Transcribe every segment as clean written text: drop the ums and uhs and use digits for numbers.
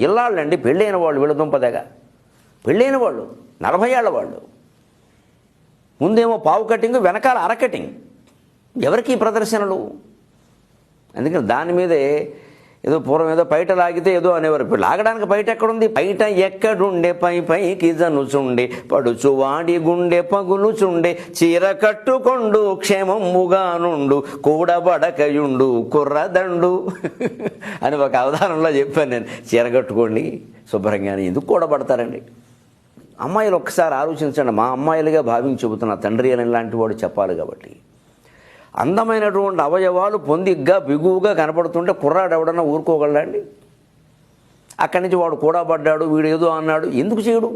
ఇల్లాళ్ళండి పెళ్ళైన వాళ్ళు వీళ్ళ దుంపదగా పెళ్ళైన వాళ్ళు 40 ఏళ్ల వాళ్ళు ముందేమో పావు కటింగ్ వెనకాల అర కటింగ్ ఎవరికి ప్రదర్శనలు అందుకని దాని మీదే ఏదో పూర్వం ఏదో పైట లాగితే ఏదో అనేవారు ఇప్పుడు లాగడానికి పైట ఎక్కడుంది పైట ఎక్కడుండే పైకి జనుచుండే పడుచు వాడి గుండె పగులుచుండే చీర కట్టుకొండు క్షేమముగా నుండు కూడబడకయుండు కుర్రదండు అని ఒక అవధానంలో చెప్పాను నేను. చీర కట్టుకోండి శుభ్రంగా ఎందుకు కూడబడతారండి అమ్మాయిలు ఒక్కసారి ఆలోచించండి. మా అమ్మాయిలుగా భావించి చెబుతున్న తండ్రి అని లాంటి వాడు చెప్పాలి కాబట్టి అందమైనటువంటి అవయవాలు పొందిగ్గా బిగువుగా కనపడుతుంటే కుర్రాడు ఎవడన్నా ఊరుకోగలడండి? అక్కడి నుంచి వాడు కూడా పడ్డాడు వీడు ఏదో అన్నాడు ఎందుకు చేయడు?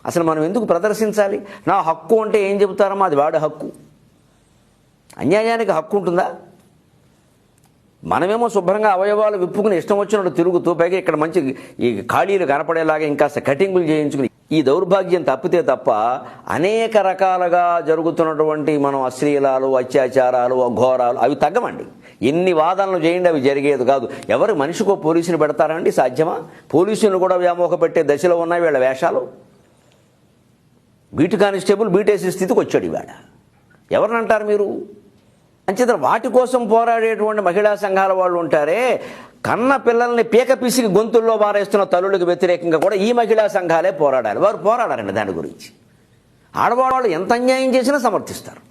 అసలు మనం ఎందుకు ప్రదర్శించాలి? నా హక్కు అంటే ఏం చెబుతారమ్మా అది వాడి హక్కు. అన్యాయానికి హక్కు ఉంటుందా? మనమేమో శుభ్రంగా అవయవాలు విప్పుకుని ఇష్టం వచ్చినట్టు తిరుగుతూ పైగా ఇక్కడ మంచి ఈ ఖాళీలు కనపడేలాగా ఇంకా కటింగులు చేయించుకుని ఈ దౌర్భాగ్యం తప్పితే తప్ప అనేక రకాలుగా జరుగుతున్నటువంటి మనం అశ్లీలాలు అత్యాచారాలు అఘోరాలు అవి తగ్గమండి. ఎన్ని వాదనలు చేయండి అవి జరిగేది కాదు. ఎవరు మనిషికో పోలీసుని పెడతారండి? సాధ్యమా? పోలీసులు కూడా వ్యామోహ పెట్టే దశలో ఉన్నాయి వీళ్ళ వేషాలు. బీటు కానిస్టేబుల్ బీటేసే స్థితికి వచ్చాడు ఇవాడ. ఎవరిని అంటారు మీరు? అంచేత వాటి కోసం పోరాడేటువంటి మహిళా సంఘాల వాళ్ళు ఉంటారే, కన్న పిల్లల్ని పీక పిసికి గొంతుల్లో బారేస్తున్న తల్లులకు వ్యతిరేకంగా కూడా ఈ మహిళా సంఘాలే పోరాడాలి. వారు పోరాడారండి దాని గురించి. ఆడవాళ్ళు ఎంత అన్యాయం చేసినా సమర్థిస్తారు.